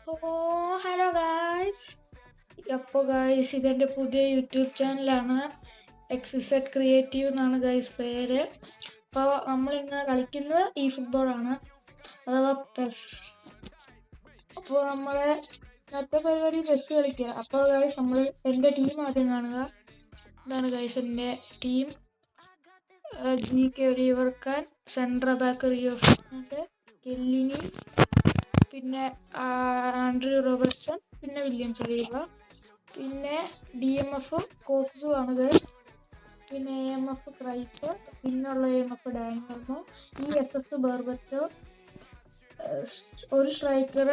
Hello guys. അപ്പോൾ guys, ഇതെൻ്റെ പുതിയ യൂട്യൂബ് ചാനലാണ്. എക്സിസെറ്റ് ക്രിയേറ്റീവ് എന്നാണ് ഗായ്സ് പേര്. അപ്പോൾ നമ്മളിന്ന് കളിക്കുന്നത് ഈ ഫുട്ബോളാണ്, അഥവാ പെസ്. അപ്പോൾ നമ്മളെ ഇന്നത്തെ പരിപാടി പെസ് കളിക്കുക. അപ്പോൾ ഗായ്സ്, നമ്മൾ എൻ്റെ ടീം ആദ്യം കാണുക. ഇതാണ് ഗായ്സ് എൻ്റെ team. GK Oliver Kahn, centre back Rio Fernandes, Chiellini, പിന്നെ ആൻഡ്രൂ റോബർട്ട്സൺ, പിന്നെ വില്യം സലീബ, പിന്നെ DMF കോക്സു ആണ് ഗൈസ്, പിന്നെ AMF ക്രൈഫ്, പിന്നുള്ള AMF ഡാനിയൽമോ, ESS ബർബറ്റോ, ഒരു സ്ട്രൈക്കർ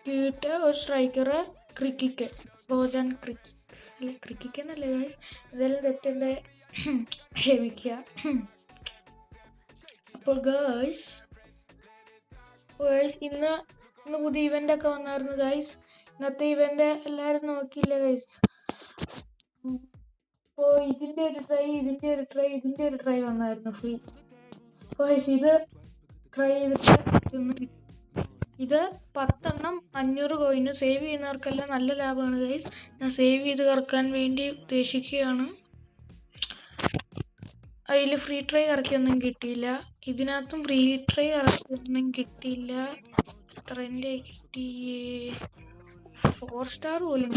ക്യൂട്ട്, ഒരു സ്ട്രൈക്കർ ക്രിക്കിക്ക്, ബോജൻ ക്രിക്കിക്ക് എന്നല്ലേ ഗൈസ്, ഇതെല്ലാം തെറ്റെൻ്റെ ക്ഷമിക്കുക. അപ്പോൾ ഗൈസ് ഇന്ന് പുതിയ ഇവന്റ് ഒക്കെ വന്നായിരുന്നു ഗൈസ്. ഇന്നത്തെ ഇവന്റ് എല്ലാവരും നോക്കിയില്ല ഗൈസ്. അപ്പോൾ ഇതിന്റെ ഒരു ട്രൈ വന്നായിരുന്നു ഫ്രീ. ഗൈസ്, ഇത് ട്രൈ ചെയ്തിട്ട് ഇത് 10 എണ്ണം 500 കോയിന് സേവ് ചെയ്യുന്നവർക്കെല്ലാം നല്ല ലാഭമാണ് ഗൈസ്. ഞാൻ സേവ് ചെയ്ത് കറക്കാൻ വേണ്ടി ഉദ്ദേശിക്കുകയാണ്. അതിൽ ഫ്രീ ട്രൈ കറക്കിയൊന്നും കിട്ടിയില്ല. ഇതിനകത്തും ഫ്രീ ട്രൈ കറക്കിയൊന്നും കിട്ടിയില്ല. എത്രൻ്റെ കിട്ടിയേ? 4 സ്റ്റാർ പോലും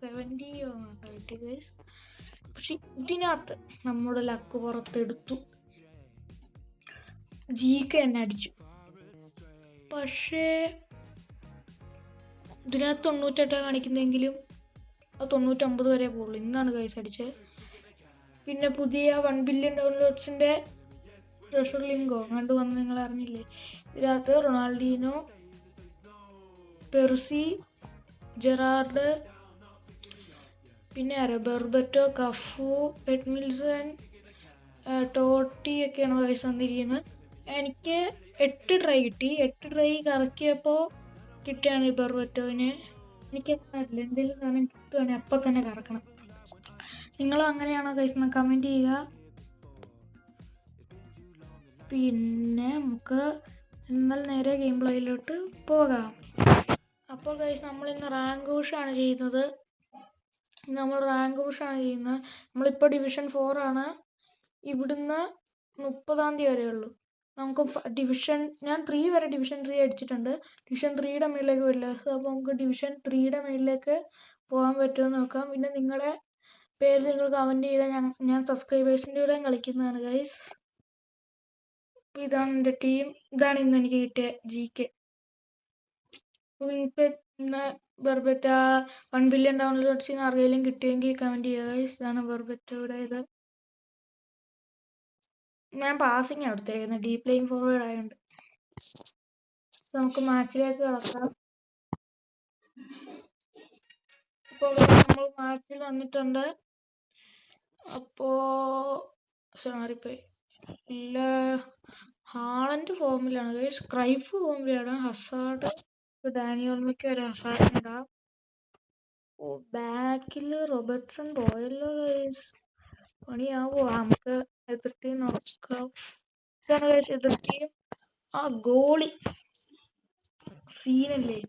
70 കിട്ടി ഗൈസ്. പക്ഷെ ഇതിനകത്ത് നമ്മുടെ ലക്ക് പുറത്തെടുത്തു. GK എന്നെ അടിച്ചു. പക്ഷേ ഇതിനകത്ത് 98 കാണിക്കുന്നെങ്കിലും അത് 99 വരെ പോകുള്ളൂ. ഇന്നാണ് ഗൈസ് അടിച്ചത്. പിന്നെ പുതിയ 1 ബില്യൺ ഡൗൺലോഡ്സിൻ്റെ ട്രഷർ ലിങ്കോ കണ്ടു വന്ന് നിങ്ങൾ അറിഞ്ഞില്ലേ? ഇതിനകത്ത് റൊണാൾഡീനോ, പെർസി, ജെറാർഡ്, പിന്നെ ബെർബറ്റോ, കഫു, എഡ്മിൽസൺ, ടോട്ടി ഒക്കെയാണ് വയസ്സ് വന്നിരിക്കുന്നത്. എനിക്ക് 8 ട്രൈ കിട്ടി. 8 ട്രൈ കറക്കിയപ്പോൾ കിട്ടുകയാണ് ഈ ബെർബറ്റോവിന്. എനിക്ക് അറിയില്ല, എന്തെങ്കിലും സാധനം കിട്ടുകയാണെങ്കിൽ അപ്പം തന്നെ കറക്കണം. നിങ്ങളും അങ്ങനെയാണോ ഗൈസ്? കമൻറ്റ് ചെയ്യുക. പിന്നെ നമുക്ക് എന്നാൽ നേരെ ഗെയിം പ്ലേയിലോട്ട് പോകാം. അപ്പോൾ ഗൈസ്, നമ്മളിന്ന് റാങ്ക് പുഷാണ് ചെയ്യുന്നത്. നമ്മളിപ്പോൾ ഡിവിഷൻ 4 ആണ്. ഇവിടുന്ന് 30-ാം തീയതി വരെ ഉള്ളൂ. നമുക്ക് ഞാൻ 3 വരെ ഡിവിഷൻ 3 അടിച്ചിട്ടുണ്ട്. ഡിവിഷൻ 3യുടെ മേളിലേക്ക് വരില്ല. അപ്പോൾ നമുക്ക് ഡിവിഷൻ 3യുടെ മേളിലേക്ക് പോകാൻ പറ്റുമെന്ന് നോക്കാം. പിന്നെ നിങ്ങളുടെ പേര് നിങ്ങൾ കമൻറ്റ് ചെയ്താൽ ഞാൻ സബ്സ്ക്രൈബേഴ്സിൻ്റെ കൂടെ കളിക്കുന്നതാണ് ഗൈസ്. അപ്പോൾ ഇതാണ് എൻ്റെ ടീം. ഇതാണ് ഇന്ന് എനിക്ക് കിട്ടിയ GK. ഇന്ന് ബെർബറ്റ 1 ബില്യൺ ഡൗൺലോഡ്സിന് ആർക്കെങ്കിലും കിട്ടിയെങ്കിൽ കമൻറ്റ് ചെയ്യുക ഗൈസ്. ഇതാണ് ബെർബറ്റയുടെ ഇത്. ഞാൻ പാസിങ് കൊടുത്തേക്കുന്നത്, ഡീപ് ലൈൻ ഫോർവേഡ് ആയതുകൊണ്ട്. നമുക്ക് മാച്ചിലേക്ക് കിടക്കാം. അപ്പോൾ നമ്മൾ മാച്ചിൽ വന്നിട്ടുണ്ട്. അപ്പോൾ മാറിപ്പോയി. ഇല്ല, ഹാളൻഡ് ഫോമിലാണ് ഗൈസ്. ക്രൈഫ് ഫോമിലാണ്. ഹസാർഡ്, ഡാനിയോൾമയ്ക്ക് ഒരു ഹസാർഡ് ഇടാം. ബാക്കിൽ റോബർട്ട്സൺ പോയല്ലോ ഗൈസ്. പണിയാവോ? നമുക്ക് എതിർ ടീം നോക്കാം. ഇതാണ് ഗൈസ് എതിർ ടീം. ആ ഗോളി സീനല്ലേ,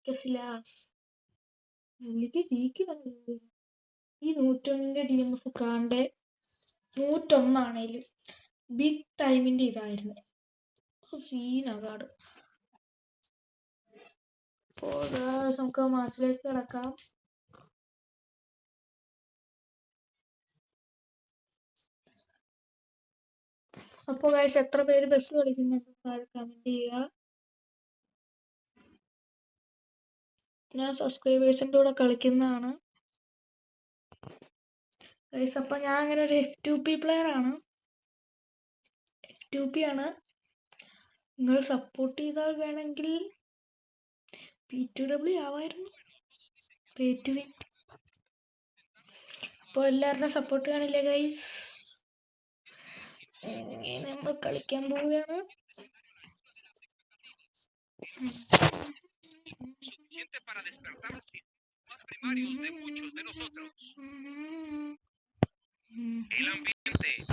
കസിലാസ്. എനിക്ക് ജയിക്കുന്നുണ്ട്. ഈ 101 DMF കാണ്ടേ 101 ആണേലും ബിഗ് ടൈമിൻ്റെ ഇതായിരുന്നു. Scene award. അപ്പോൾ നമുക്ക് മാച്ചിലേക്ക് കിടക്കാം. അപ്പോൾ ഗൈസ്, എത്ര പേര് ബസ് കളിക്കുന്നുണ്ട് കമൻറ്റ് ചെയ്യുക. ഞാൻ സബ്സ്ക്രൈബേഴ്സിൻ്റെ കൂടെ കളിക്കുന്നതാണ് ഗൈസ്. അപ്പം ഞാൻ അങ്ങനെ ഒരു F2P പ്ലെയർ ആണ്. F2P ആണ്. നിങ്ങൾ സപ്പോർട്ട് ചെയ്താൽ വേണമെങ്കിൽ P2W ആവായിരുന്നു. Pay to win. അപ്പോൾ എല്ലാവരുടെയും സപ്പോർട്ട് കാണില്ലേ ഗൈസ്? നമ്മൾ കളിക്കാൻ പോവുകയാണ്.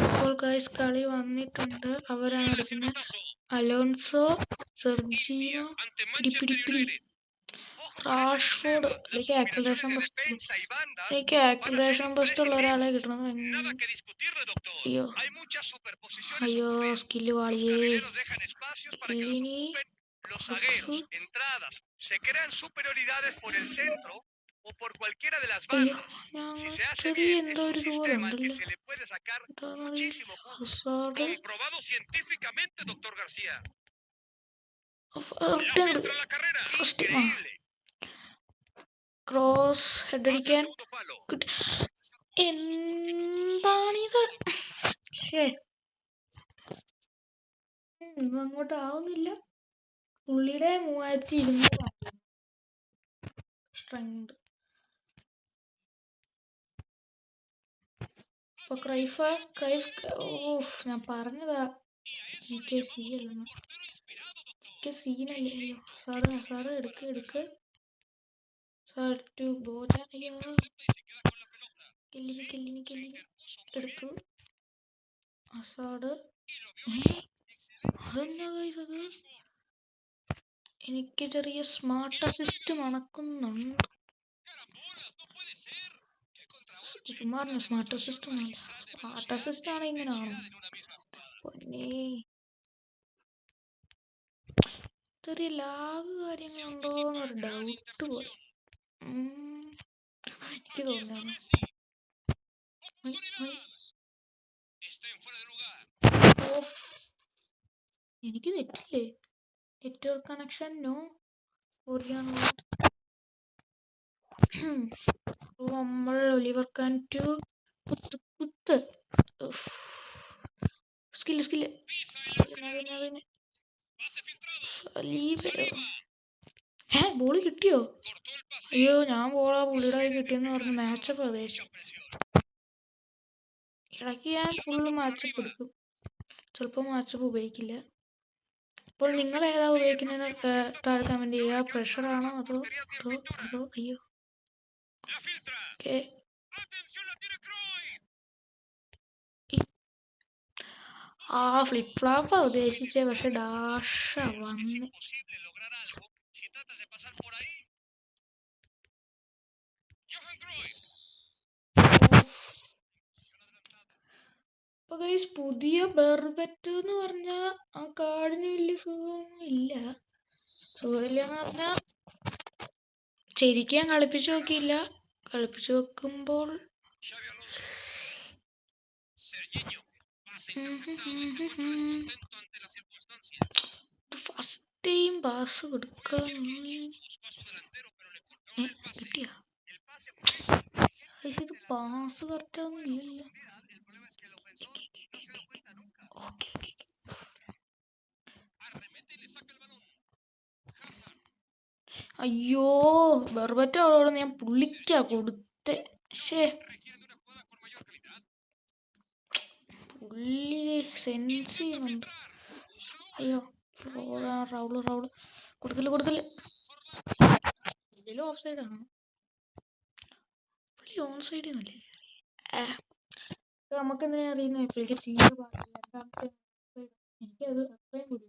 അപ്പോൾ ഗൈസ്, കളി വന്നിട്ടുണ്ട്. അവരാണ് എടുക്കുന്നത്. അലോൺസോ, സെർജിനോ, പിടിപ്പിടി. റാഷ്ഫോർഡ് എനിക്ക് ആക്സിലറേഷൻ ബെസ്റ്റ് ഉള്ള ഒരാളെ കിട്ടണം. അയ്യോ അയ്യോ സ്കില്ല് വാളിയേ സ്കില്ലിനി അയ്യോ ഞാൻ ചെറിയ എന്തോ ഒരു ഇതുപോലെ ഉണ്ടല്ലോ. ക്രോസ് ഹെഡ് അടിക്കാൻ എന്താണിത്? അങ്ങോട്ട് ആവുന്നില്ല. പുള്ളിയുടെ 3200 സ്ട്രെങ്ത്. ഇപ്പൊ ക്രൈഫ് ഞാൻ പറഞ്ഞതാ സീനല്ലേ. സാറ് എടുക്ക് ടു ബോജാൻ. അയ്യോ കില്ലിനി എടുത്തു. അസാഡ് അതെന്നാ ഇത്? എനിക്ക് ചെറിയ സ്മാർട്ട് അസിസ്റ്റ് മണക്കുന്നുണ്ട്. സ്മാർട്ട് അസിസ്റ്റ് ആണ് ഇങ്ങനാണോ? ചെറിയ ലാഗ് കാര്യങ്ങളുണ്ടോ എന്നൊരു ഡൗട്ട് പോലെ എനിക്ക് തോന്നുന്നു. എനിക്ക് നെറ്റില്ലേ? Network connection no. നമ്മൾ ഒലിവർ കാൻ ടു കുത്ത് സ്കില്ല് ബോള് കിട്ടിയോ? അയ്യോ ഞാൻ ബോളാ പുള്ളിയുടെ കൈ കിട്ടിയെന്ന് പറഞ്ഞ് മാച്ചപ്പ് പ്രദേശം. ഇടയ്ക്ക് ഞാൻ ഫുള്ള് മാച്ചപ്പ് എടുക്കും, ചിലപ്പോൾ മാച്ചപ്പ് ഉപയോഗിക്കില്ല. അപ്പോൾ നിങ്ങൾ ഏതാ ഉപയോഗിക്കുന്നത് താഴെ കമൻറ്റ് ചെയ്യുക. പ്രഷറാണോ അതോ അയ്യോ ഓക്കെ. ഫ്ലിപ്പ് ഫ്ലോപ്പാ ഉദ്ദേശിച്ചേ, പക്ഷെ ഡാഷാ വന്ന്. അപ്പോൾ ഗൈസ് പുതിയ ബെർബറ്റ് എന്ന് പറഞ്ഞാൽ ആ കാർഡിന് വലിയ സുഖമൊന്നും ഇല്ല. സുഖമില്ലെന്ന് പറഞ്ഞാൽ ശരിക്കും കളിപ്പിച്ച് നോക്കിയില്ല. കളിപ്പിച്ച് നോക്കുമ്പോൾ ഫസ്റ്റ് ടൈം പാസ് കൊടുക്കാൻ കിട്ടിയ ഇത് പാസ് കറക്റ്റാന്നും ഇല്ലല്ലോ. അയ്യോ ബെർബറ്റ് അവളോട് ഞാൻ പുള്ളിക്കാ കൊടുത്തെ. പുള്ളി സെൻസ് ചെയ്യുന്നുണ്ട്. അയ്യോ റൗള് കൊടുക്കല് ഓഫ് സൈഡ് ആണ്. പുള്ളി ഓൺ സൈഡിൽ നിന്നല്ലേ. നമുക്ക് എന്തിനാ അറിയുന്ന എനിക്കത് അത്രയും കൂടി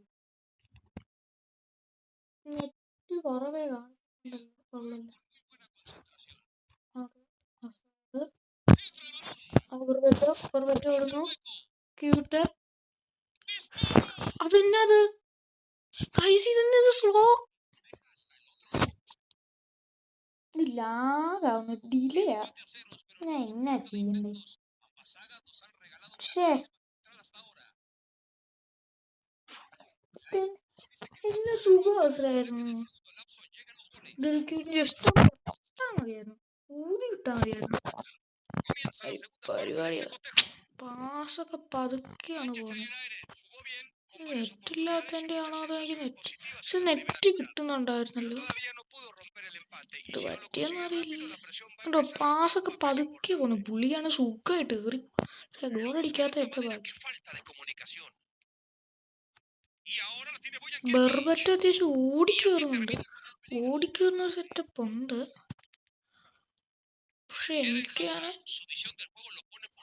നെറ്റ് കുറവേ കാണുന്നുണ്ടല്ലോ. ക്യൂട്ട് അതെന്നത് സ്ലോ ലാഗാവുന്നു, ഡിലേയാ. ഞാൻ എന്നാ ചെയ്യണ്ടേ? എന്നെ സുഖം അവസരമായിരുന്നു. ജസ്റ്റ് കിട്ടാൻ മതിയായിരുന്നു, ഊതി കിട്ടാൻ മതിയായിരുന്നു. പരിപാടിയാ. പാസൊക്കെ പതുക്കെയാണ് പോകുന്നത്. നെറ്റില്ലാത്തതിൻ്റെ ആണോ അതോ എനിക്ക് നെറ്റ് കിട്ടുന്നുണ്ടായിരുന്നല്ലോ. ഇത് പറ്റിയെന്നറിയില്ല. കേട്ടോ പാസൊക്കെ പതുക്കെ പോണു. പുള്ളിയാണ് സുഖമായിട്ട് കയറി ഗോളടിക്കാത്ത ഏറ്റവും ബാക്കി. ബെർബറ്റ് അത്യാവശ്യം ഓടിക്കേറുന്ന ഒരു സെറ്റപ്പ് ഉണ്ട്. പക്ഷെ എനിക്കാണ്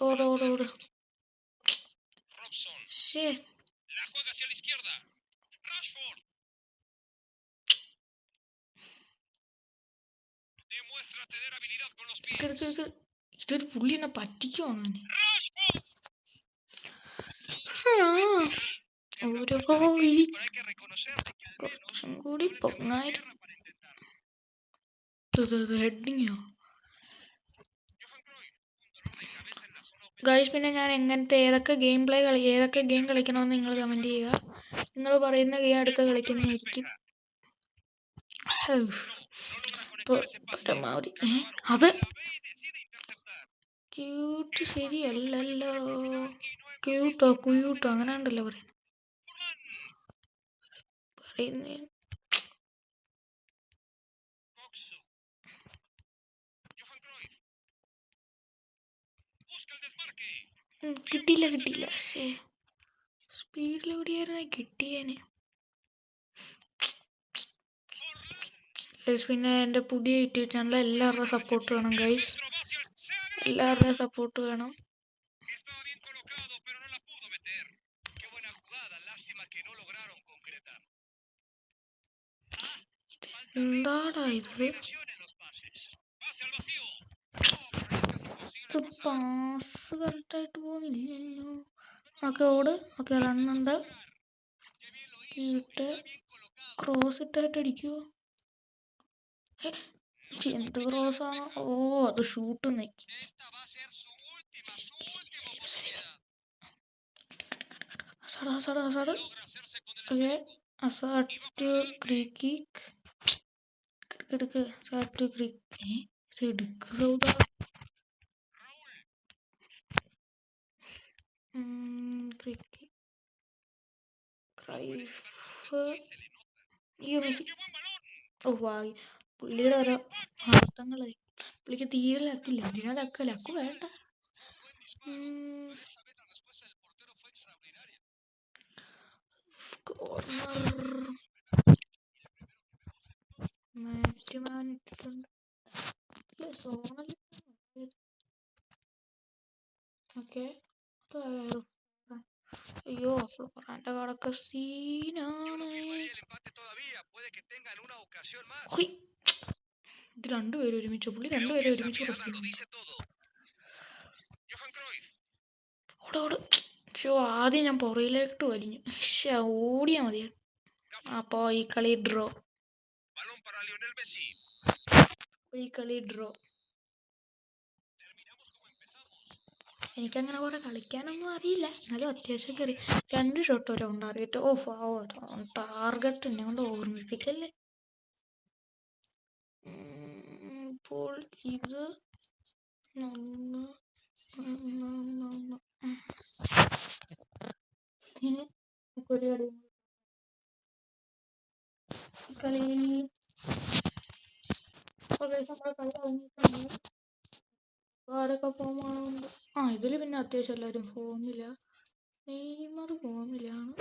ഓടോട് ഇതൊരു പുള്ളി എന്നെ പറ്റിക്കുവാണ്. ഓരോ കുറച്ചും കൂടി പൊങ്ങായിരുന്നു. ഹെഡിങ്ങോ ഗൈസ്. പിന്നെ ഞാൻ എങ്ങനത്തെ ഏതൊക്കെ ഗെയിം കളിക്കണമെന്ന് നിങ്ങൾ കമൻറ്റ് ചെയ്യുക. നിങ്ങൾ പറയുന്ന ഗെയിം അടുത്ത് കളിക്കുന്നതായിരിക്കും. പരമാവധി അത് ക്യൂട്ട് ശരിയല്ലല്ലോ. ക്യൂട്ടോ അങ്ങനെ ഉണ്ടല്ലോ പറയുന്നത്. കിട്ടിയില്ല. സ്പീഡിൽ ഓടിയായിരുന്നെ കിട്ടിയേനെ. പിന്നെ എൻ്റെ പുതിയ യൂട്യൂബ് ചാനൽ എല്ലാവരുടെയും സപ്പോർട്ട് വേണം ഗൈസ്. എല്ലാവരുടെയും സപ്പോർട്ട് വേണം. എന്താടാ ഇത്? പാസ് കറക്റ്റായിട്ട് പോകുന്നില്ലല്ലോ. ഓക്കെ റണ്ണുണ്ട്. ക്രോസ് ഇട്ടായിട്ട് അടിക്കുവോ? എന്ത് ക്രോസാണ്? അത് ഷൂട്ട് നോക്കി. പുള്ളിയുടെ ഓരോ അർത്ഥങ്ങളായി. പുള്ളിക്ക് തീരെ ലക്കില്ല. എന്തിനാ ലക്ക് വേണ്ട. അയ്യോ ഫ്ലോറാൻ്റെ കടക്ക സീനാണ്. ഇത് രണ്ടുപേരും ഒരുമിച്ച് ആദ്യം ഞാൻ പുറയിലേക്ക് വലിഞ്ഞു. ഓടിയാ മതിയാണ്. അപ്പോൾ ഈ കളി ഡ്രോ. എനിക്കങ്ങനെ കുറെ കളിക്കാനൊന്നും അറിയില്ല. എന്നാലും അത്യാവശ്യം കയറി 2 ഷോട്ട് വരെ ഉണ്ടാറിയിട്ട് ടാർഗറ്റ് എന്നെ കൊണ്ട് ഓർമ്മിപ്പിക്കല്ലേ. ഇപ്പോൾ ഇത് ആരൊക്കെ ഫോമാണ്. ഇതില് പിന്നെ അത്യാവശ്യം എല്ലാവരും ഫോമില്ല. നെയ്മർ ഫോമിലാണ്.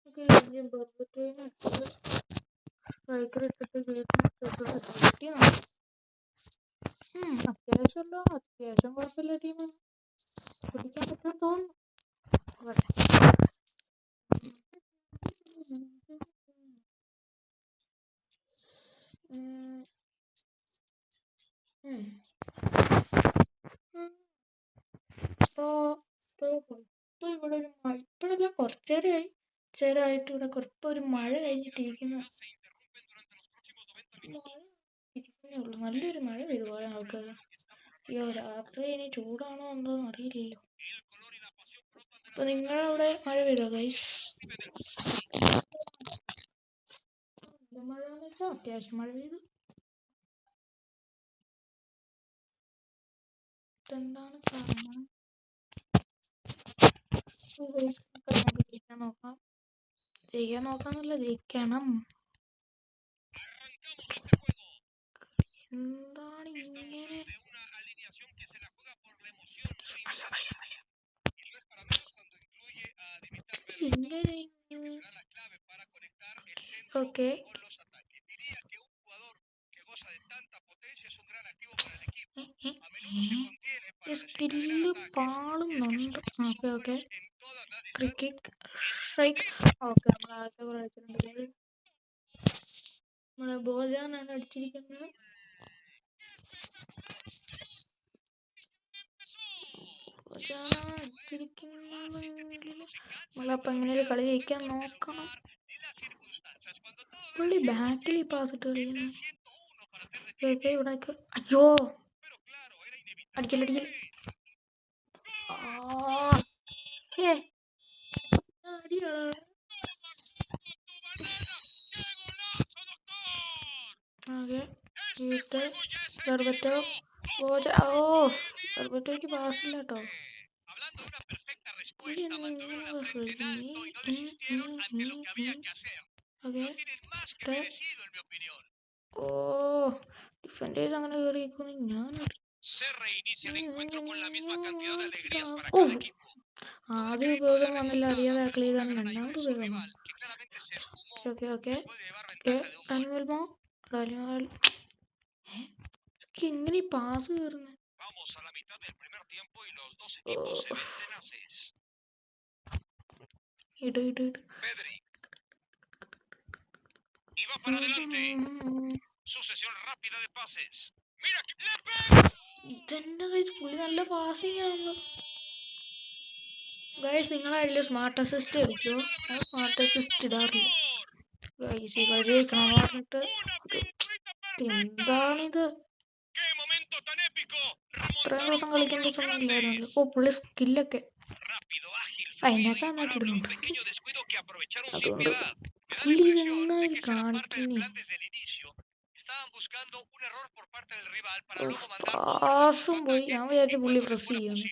അത്യാവശ്യം കുഴപ്പമില്ല ടീമാണ്. പിടിക്കാൻ പറ്റുമെന്ന് തോന്നുന്നു. ഇവിടെ ഇപ്പോഴല്ല കുറച്ചേരായിട്ട് ഇവിടെ ഒരു മഴ കഴിഞ്ഞിട്ടിരിക്കുന്നു. നല്ലൊരു മഴ പെയ്തു പോയ ആൾക്കാർ. അയ്യോ രാത്രി ഇനി ചൂടാണോ എന്തോന്ന് അറിയില്ലല്ലോ. അപ്പൊ നിങ്ങളവിടെ മഴ പെയ്തോ ഗൈസ്? മഴ എന്ന് വെച്ചാൽ അത്യാവശ്യം മഴ പെയ്തു. എന്താണ് കാരണം? ജയിക്കാൻ നോക്കാന്നല്ല, ജയിക്കണം. എന്താണ് ഇങ്ങനെ? ഓക്കെ സ്കില്ല് പാളുന്നുണ്ട്. Okay cricket strike. ഓക്കെ നമ്മൾ ആദ്യത്തെ കളിച്ചിട്ടുണ്ട്. നമ്മളെ ബോജാനാണ് അടിച്ചിരിക്കുന്നത്. നമ്മളപ്പം എങ്ങനെയും കളി ജയിക്കാൻ നോക്കണം. പുള്ളി ബാക്കിൽ ഈ പാസിട്ട് കളിക്കുന്നു. ഇവിടെ അയ്യോ അടിക്കലടിക്കൽ. ഗർബറ്റോയ്ക്ക് പാസില്ല കേട്ടോ. ഓ ഡിഫൻഡ് ചെയ്ത് അങ്ങനെ കയറിയിരിക്കുന്നു. ഞാൻ ആദ്യം ഉപയോഗം വന്നില്ല, അറിയാതെ ടാക്കിൾ ചെയ്താണ് രണ്ടാമത് ഉപയോഗം. ഓക്കെ ഓക്കെ ഓക്കെ എങ്ങനെ പാസ് കയറുന്നത്? ഇട് ഇട് ഇട്. ഇതെന്താ ഗൈസ്, പുള്ളി നല്ല പാസിംഗ് ആണല്ലോ ഗൈസ്. നിങ്ങളാരില്ല സ്മാർട്ട് അസിസ്റ്റ് കളിക്കുമോ? സ്മാർട്ട് അസിസ്റ്റ് ഇടാറില്ല ഗൈസ്. ഈ കളി ജയിക്കണം പറഞ്ഞിട്ട് എന്താണിത്? ഇത്രയും ദിവസം കളിക്കേണ്ടതൊന്നും ഇല്ലായിരുന്നല്ലോ. ഓ പുള്ളി സ്കില്ലൊക്കെ അതിനൊക്കെ നന്നായിട്ട് ഇടുന്നുണ്ട്. അതുകൊണ്ട് പുള്ളി ഇതെന്നായി കാണിക്കുന്നേ? പാസും പോയി. ഞാൻ വിചാരിച്ച പുള്ളി പ്രസ് ചെയ്യുന്നു.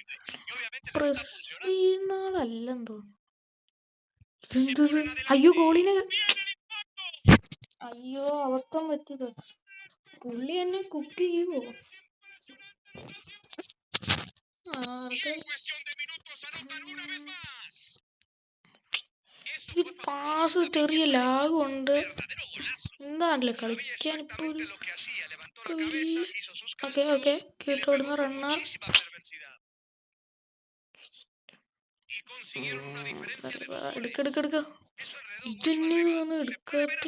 പ്രസ് ചെയ്യുന്നാളല്ലെന്തോ. ഇതെന്തത്? അയ്യോ ഗോളിനെ, അയ്യോ അബദ്ധം പറ്റിയത്. പുള്ളി എന്നെ കുക്ക് ചെയ്യുവോ? ഈ പാസ് ചെറിയ ലാഗുണ്ട്. എന്താണല്ലേ കളിക്കാൻ ഇപ്പൊ ഒരു ഓക്കെ ഓക്കെ കീട്ടോടുന്ന റണ്ണർ. എടുക്കെടുക്കെടുക്ക. ഇതെന്നെയാണ് എടുക്കാത്ത.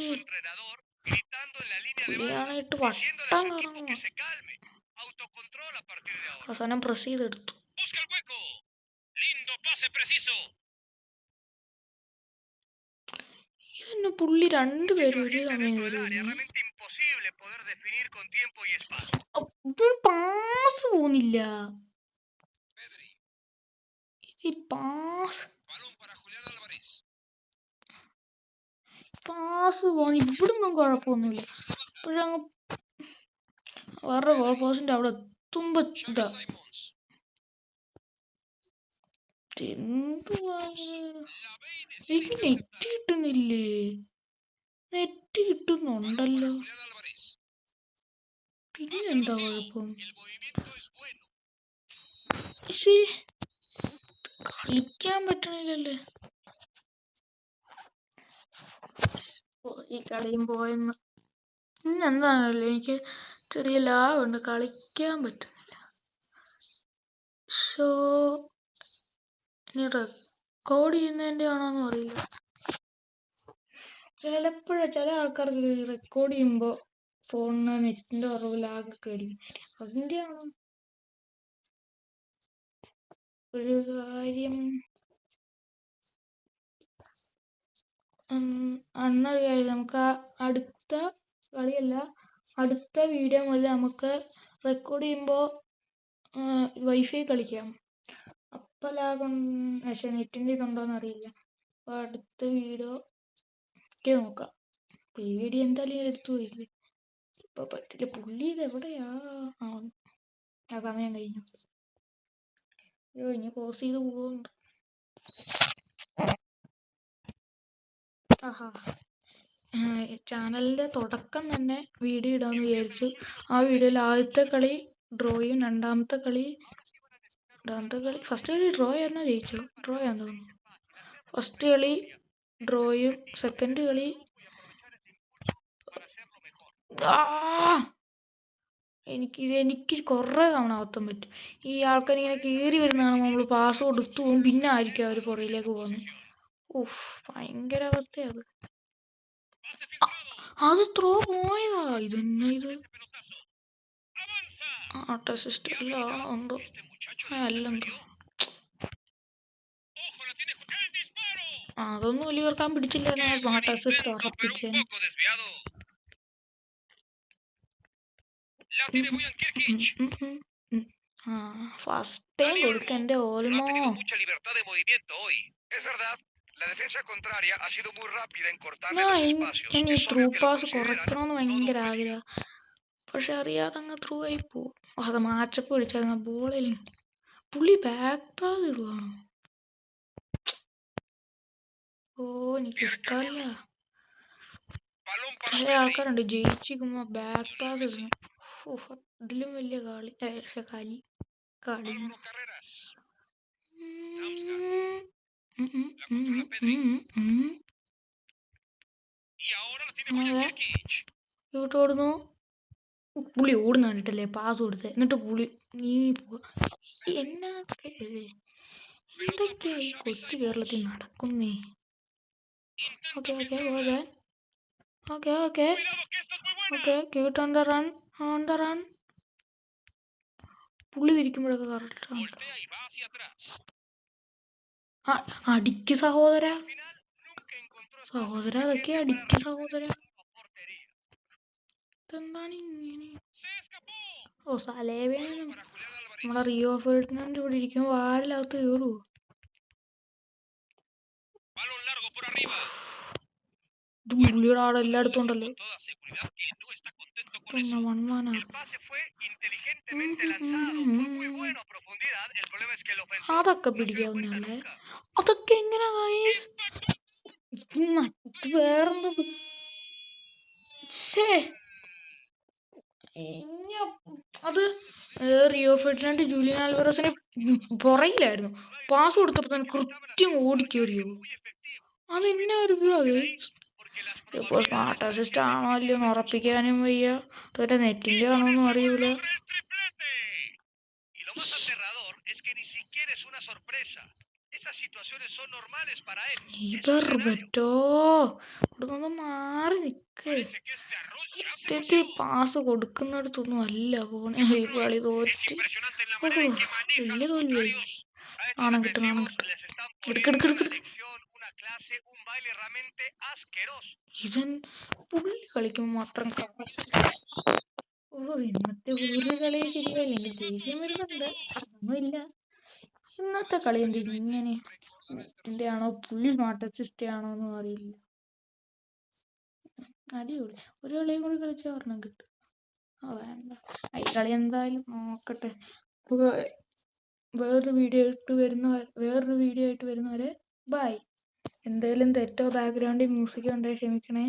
പുള്ളിയാണിട്ട് വട്ടം കറങ്ങുക. അവസാനം പ്രസ് ചെയ്തെടുത്തു. ഇതെന്നെ പുള്ളി രണ്ടുപേരും ഒരു സമയം പാസ് പോകുന്നില്ല. ഈ പാസ് പോകുന്നു. ഇവിടുന്നും കുഴപ്പമൊന്നുമില്ല. ഇപ്പോഴങ്ങ് വേറെ ഗോൾ പോസ്റ്റിന്റെ അവിടെ എത്തുമ്പോ ഇതാ എനിക്ക് നെറ്റ് കിട്ടുന്നില്ലേ? നെറ്റ് കിട്ടുന്നുണ്ടല്ലോ, പിന്നെന്താ കുഴപ്പം? കളിക്കാൻ പറ്റണില്ലല്ലേ? ഈ കളിയും പോയെന്ന്. ഇന്നെന്താണല്ലോ എനിക്ക് ചെറിയ ലാഭമുണ്ട്, കളിക്കാൻ പറ്റുന്നില്ല. ഷോ ഇനി റെക്കോർഡ് ചെയ്യുന്നതിൻ്റെ ആണോന്നും അറിയില്ല. ചില ആൾക്കാർക്ക് റെക്കോർഡ് ചെയ്യുമ്പോൾ ഫോണിന് നെറ്റിന്റെ കുറവ് ലാഗൊക്കെ അടിക്കും. അതിൻ്റെ ആണോ ഒരു കാര്യം അന്നറിയാം. നമുക്ക് അടുത്ത കളിയല്ല, അടുത്ത വീഡിയോ മുതൽ നമുക്ക് റെക്കോർഡ് ചെയ്യുമ്പോൾ വൈഫൈ കളിക്കാം. അപ്പം പക്ഷേ നെറ്റിൻ്റെ ഇതുണ്ടോയെന്ന് അറിയില്ല. അപ്പോൾ അടുത്ത വീഡിയോ ഒക്കെ നോക്കാം. അപ്പോൾ ഈ വീഡിയോ എന്തായാലും ഞാൻ എടുത്തു പോയില്ലേ, ഇപ്പോൾ പറ്റില്ല. പുള്ളി ഇത് എവിടെയാ? ആ സമയം കഴിഞ്ഞു. അയ്യോ ഇനി പോസ് ചെയ്ത് പോകുന്നുണ്ട്. ചാനലിൻ്റെ തുടക്കം തന്നെ വീഡിയോ ഇടാമെന്ന് വിചാരിച്ചു. ആ വീഡിയോയിൽ ആദ്യത്തെ കളി ഡ്രോയും രണ്ടാമത്തെ കളി ഫസ്റ്റ് കളി ഡ്രോ ആയിരുന്നോ ജയിച്ചു? ഡ്രോ ആണെന്ന് തോന്നുന്നു. ഫസ്റ്റ് കളി ഡ്രോയും സെക്കൻഡ് കളി എനിക്ക് കുറേ തവണ അബദ്ധം പറ്റും. ഈ ആൾക്കാരിങ്ങനെ കയറി വരുന്നതാണ്, നമ്മൾ പാസ് കൊടുത്തു പോകും, പിന്നെ ആയിരിക്കും അവർ പുറയിലേക്ക് പോകുന്നത്. ഭയങ്കര അവസ്ഥയത്. അത് ത്രോ പോയതാ. ഇതെന്നാ ഇത്? അസിസ്റ്റ് അല്ലാണോ എന്തോ? അല്ലെന്തോ. അതൊന്നും വലിയവർക്കാൻ പിടിച്ചില്ല. സ്മാർട്ട് അസിസ്റ്റ് ഉറപ്പിച്ചേ. ഫസ്റ്റ് ടൈം കൊടുക്കണ്ടേ ഓൾമോ. ഇനി ത്രൂ പാസ് കുറയ്ക്കണമെന്ന് ഭയങ്കര ആഗ്രഹം. പക്ഷെ അറിയാതെ അങ്ങ് ത്രൂ ആയി പോവും. അത് മാച്ചപ്പ് പിടിച്ചായിരുന്നു ബോളിൽ. പുള്ളി ബാക്ക് പാസ് ഇടുവാണോ? ഓ എനിക്കിഷ്ടമല്ല. ചില ആൾക്കാരുണ്ട് ജയിച്ചിരിക്കുമ്പോ ബാക്ക് പാസ് ഇടുന്നു. ഇതിലും വലിയ കളി കളി കളി. ഇങ്ങോട്ട് ഓടുന്നു. പുള്ളി ഓടുന്ന കണ്ടിട്ടല്ലേ പാസ് കൊടുത്തത്. എന്നിട്ട് പുള്ളി നീ എന്നാ എന്തൊക്കെയാ ഈ കൊച്ചു കേരളത്തിൽ നടക്കുന്നേ? Okay okay okay okay okay okay Kuyt on the run on the run. പുള്ളി തിരിക്കുമ്പോഴൊക്കെ കറക്റ്റാണ്. അടിക്ക് സഹോദര. സഹോദര അതൊക്കെ അടിക്ക് സഹോദര. എന്താണ് ഇങ്ങനെ? ഓ സലേബയാണ്. നമ്മുടെ റിയോ ഫെർഡിനാൻഡ് ഇവിടെ ഇരിക്കുമ്പോൾ വാരിലകത്ത് കയറുവോ? ഇത് പുള്ളിയുടെ ആടെ എല്ലായിടത്തും ഉണ്ടല്ലോ. പിന്നെ അതൊക്കെ പിടിക്കാവുന്നല്ലേ. അതൊക്കെ എങ്ങനെ വേറെന്താ? അത് റിയോ ഫെർഡിനാൻഡ് ജൂലിയൻ ആൽവറസിന് പുറകിലായിരുന്നു. പാസ് കൊടുത്തപ്പോ തന്നെ കൃത്യം ഓടിക്കേറിയോ. അതെന്നാ ഒരു ഇപ്പൊ സ്മാർട്ട് അസിസ്റ്റ് ആണോ അല്ലയോ എന്ന് ഉറപ്പിക്കാനും വയ്യ. അതുപോലെ നെറ്റിന്റെ ആണോന്നും അറിയൂല. ഇവിടുന്ന് മാറി നിക്ക്. പാസ് കൊടുക്കുന്നിടത്തൊന്നും അല്ല പോണേ. ഈ കളി തോറ്റ്. വലിയ തോൽവിയായി. നാണം കിട്ടും നാണം കിട്ടും. ഇതൻ പുള്ളി കളിക്കുമ്പോ മാത്രം. ഇന്നത്തെ ഒരു കളി ശരിയായില്ല. എനിക്ക് ദേഷ്യം വരുന്നുണ്ട്. ഒന്നുമില്ല. ഇന്നത്തെ കളി എന്ത് ഇങ്ങനെ? നെറ്റിന്റെ ആണോ പുള്ളി സ്മാർട്ട് അസിസ്റ്റ് ആണോ എന്നും അറിയില്ല. അടിപൊളി. ഒരു കളിയും കൂടി കളിച്ചാൽ ഒരെണ്ണം കിട്ടും. വേണ്ട, ഈ കളി എന്തായാലും നോക്കട്ടെ. വേറൊരു വീഡിയോ ആയിട്ട് വരുന്നവരെ ബൈ. എന്തായാലും തെറ്റോ ബാക്ക്ഗ്രൗണ്ടിൽ മ്യൂസിക്കോ ഉണ്ടെങ്കിൽ ക്ഷമിക്കണേ.